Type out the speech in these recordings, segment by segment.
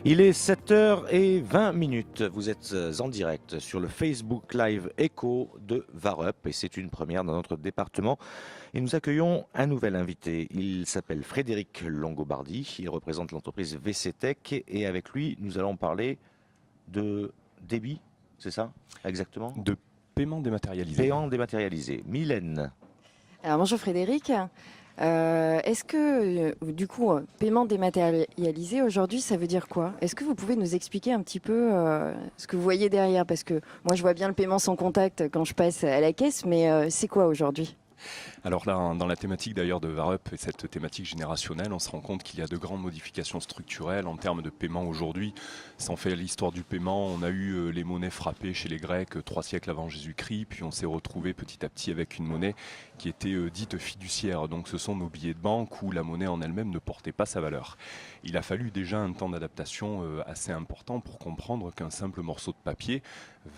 Il est 7h20. Vous êtes en direct sur le Facebook Live Echo de Varup et c'est une première dans notre département. Et nous accueillons un nouvel invité. Il s'appelle Frédéric Longobardi. Il représente l'entreprise VC Tech et avec lui, nous allons parler de débit, c'est ça exactement? De paiement dématérialisé. Paiement dématérialisé. Mylène. Alors bonjour Frédéric. Est-ce que du coup, paiement dématérialisé aujourd'hui, ça veut dire quoi? Est-ce que vous pouvez nous expliquer un petit peu ce que vous voyez derrière? Parce que moi, je vois bien le paiement sans contact quand je passe à la caisse, mais c'est quoi aujourd'hui? Alors là, dans la thématique d'ailleurs de Varup et cette thématique générationnelle, on se rend compte qu'il y a de grandes modifications structurelles en termes de paiement aujourd'hui. Sans faire l'histoire du paiement, on a eu les monnaies frappées chez les Grecs 3 siècles avant Jésus-Christ, puis on s'est retrouvé petit à petit avec une monnaie qui était dite fiduciaire. Donc ce sont nos billets de banque où la monnaie en elle-même ne portait pas sa valeur. Il a fallu déjà un temps d'adaptation assez important pour comprendre qu'un simple morceau de papier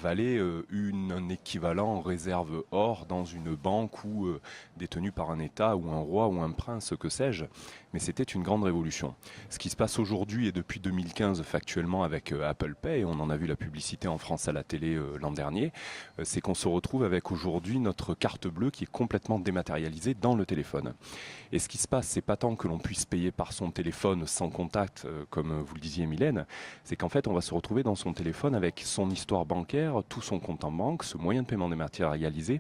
valait un équivalent en réserve or dans une banque ou détenu par un État ou un roi ou un prince, que sais-je. Mais c'était une grande révolution. Ce qui se passe aujourd'hui et depuis 2015 factuellement avec Apple Pay, on en a vu la publicité en France à la télé l'an dernier, c'est qu'on se retrouve avec aujourd'hui notre carte bleue qui est complètement dématérialisée dans le téléphone. Et ce qui se passe, c'est pas tant que l'on puisse payer par son téléphone sans contact, comme vous le disiez Mylène, c'est qu'en fait on va se retrouver dans son téléphone avec son histoire bancaire, tout son compte en banque, ce moyen de paiement dématérialisé,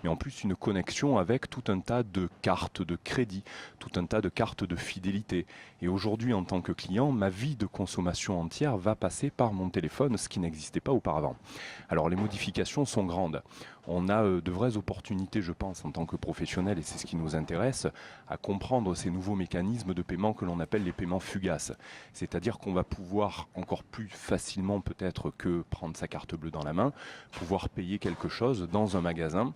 mais en plus une connexion avec tout un tas de cartes de crédit, tout un tas de cartes de fidélité. Et aujourd'hui, en tant que client, ma vie de consommation entière va passer par mon téléphone, ce qui n'existait pas auparavant. Alors les modifications sont grandes. On a de vraies opportunités, je pense, en tant que professionnel, et c'est ce qui nous intéresse, à comprendre ces nouveaux mécanismes de paiement que l'on appelle les paiements fugaces. C'est-à-dire qu'on va pouvoir encore plus facilement peut-être que prendre sa carte bleue dans la main, pouvoir payer quelque chose dans un magasin.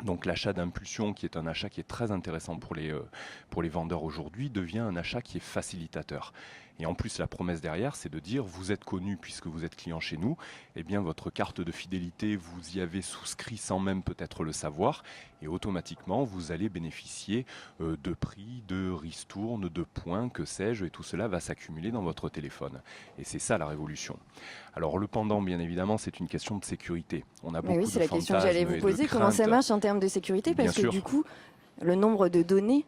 Donc l'achat d'impulsion, qui est un achat qui est très intéressant pour les vendeurs aujourd'hui, devient un achat qui est facilitateur. Et en plus, la promesse derrière, c'est de dire, vous êtes connu puisque vous êtes client chez nous, eh bien votre carte de fidélité, vous y avez souscrit sans même peut-être le savoir, et automatiquement, vous allez bénéficier de prix, de ristournes, de points, que sais-je, et tout cela va s'accumuler dans votre téléphone. Et c'est ça la révolution. Alors le pendant, bien évidemment, c'est une question de sécurité. On a beaucoup Oui, de c'est la question que j'allais fantasmes vous et poser. de Comment ça craintes. marche en termes de sécurité? Parce Bien que sûr. du coup, le nombre de données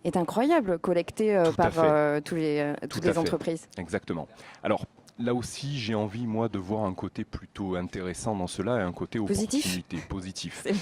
est incroyable collecté Tout à par fait. toutes Tout les à fait. entreprises. Exactement. Alors là aussi, j'ai envie, moi, de voir un côté plutôt intéressant dans cela et un côté Positif. opportunité, positif. C'est-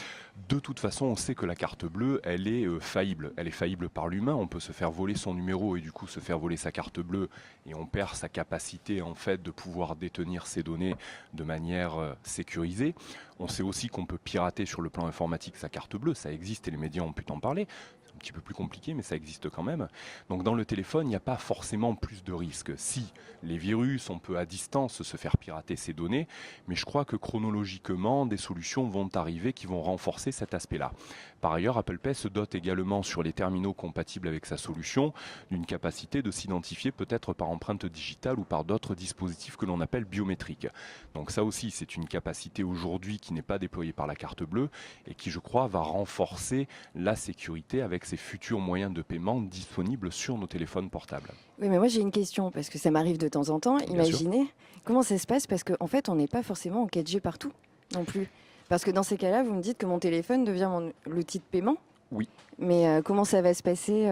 De toute façon, on sait que la carte bleue, elle est faillible. Elle est faillible par l'humain. On peut se faire voler son numéro et du coup se faire voler sa carte bleue et on perd sa capacité en fait de pouvoir détenir ces données de manière sécurisée. On sait aussi qu'on peut pirater sur le plan informatique sa carte bleue. Ça existe et les médias ont pu en parler. Un petit peu plus compliqué, mais ça existe quand même. Donc dans le téléphone, il n'y a pas forcément plus de risques. Si les virus, on peut à distance se faire pirater ces données, mais je crois que chronologiquement, des solutions vont arriver qui vont renforcer cet aspect-là. Par ailleurs, Apple Pay se dote également sur les terminaux compatibles avec sa solution d'une capacité de s'identifier peut-être par empreinte digitale ou par d'autres dispositifs que l'on appelle biométriques. Donc ça aussi, c'est une capacité aujourd'hui qui n'est pas déployée par la carte bleue et qui, je crois, va renforcer la sécurité avec ces futurs moyens de paiement disponibles sur nos téléphones portables. Oui, mais moi j'ai une question parce que ça m'arrive de temps en temps. Bien sûr. Imaginez comment ça se passe parce qu'en fait on n'est pas forcément en 4G partout non plus. Parce que dans ces cas-là, vous me dites que mon téléphone devient l'outil de paiement. Oui. Mais comment ça va se passer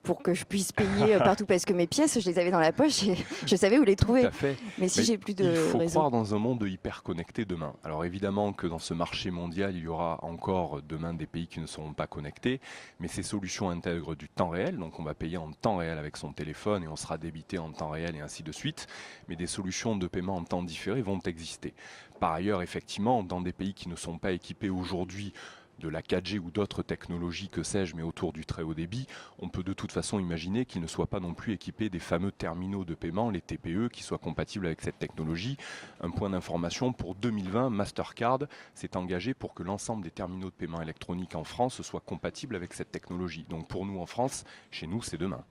pour que je puisse payer partout? Parce que mes pièces, je les avais dans la poche et je savais où les trouver. Tout à fait. Mais si Mais j'ai plus de il faut réseau. croire dans un monde hyper connecté demain. Alors évidemment que dans ce marché mondial, il y aura encore demain des pays qui ne seront pas connectés, mais ces solutions intègrent du temps réel, donc on va payer en temps réel avec son téléphone et on sera débité en temps réel et ainsi de suite, mais des solutions de paiement en temps différé vont exister. Par ailleurs, effectivement, dans des pays qui ne sont pas équipés aujourd'hui de la 4G ou d'autres technologies, que sais-je, mais autour du très haut débit, on peut de toute façon imaginer qu'ils ne soient pas non plus équipés des fameux terminaux de paiement, les TPE, qui soient compatibles avec cette technologie. Un point d'information, pour 2020, Mastercard s'est engagé pour que l'ensemble des terminaux de paiement électronique en France soient compatibles avec cette technologie. Donc pour nous en France, chez nous, c'est demain.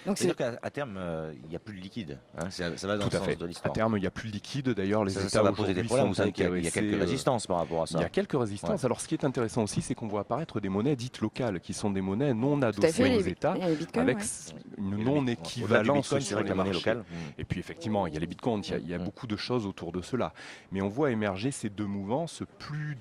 Donc C'est-à-dire qu'à terme, il n'y a plus de liquide. Hein, ça va dans Tout le à sens fait. de À l'histoire. terme, il n'y a plus de liquide. D'ailleurs, les Ça États va poser des aujourd'hui problèmes. Vous sont savez qu'il y a intéressés. quelques résistances par rapport à ça. Il y a quelques résistances. Ouais. Alors, ce qui est intéressant aussi, c'est qu'on voit apparaître des monnaies dites locales, qui sont des monnaies non tout à adossées fait, aux États, les bitcoins, avec ouais. une une Au-delà du non-équivalence Bitcoin, c'est sur vrai que les la monnaie marchés. locale. Et puis effectivement, il y a les bitcoins, il y a beaucoup de choses autour de cela. Mais on voit émerger ces deux mouvances, plus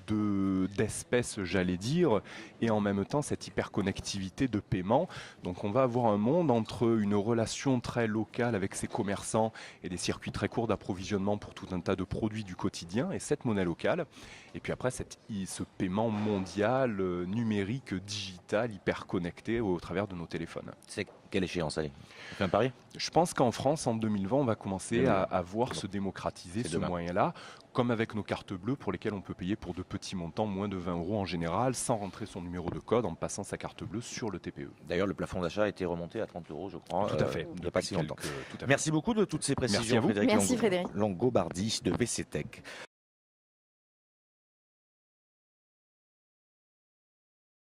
d'espèces, j'allais dire, et en même temps cette hyperconnectivité de paiement. Donc on va avoir un monde entre une relation très locale avec ses commerçants et des circuits très courts d'approvisionnement pour tout un tas de produits du quotidien, et cette monnaie locale. Et puis après, ce paiement mondial, numérique, digital, hyper connecté au travers de nos téléphones. C'est quelle échéance, allez? On fait un pari? Je pense qu'en France, en 2020, on va commencer 2020. à voir se démocratiser C'est ce demain. moyen-là, comme avec nos cartes bleues pour lesquelles on peut payer pour de petits montants, moins de 20 € en général, sans rentrer son numéro de code, en passant sa carte bleue sur le TPE. D'ailleurs, le plafond d'achat a été remonté à 30 €, je crois. Tout à fait. Il n'y a pas si longtemps. Tout à fait. Merci beaucoup de toutes ces Merci précisions, à vous. Merci Frédéric. Longobardi de VC Tech.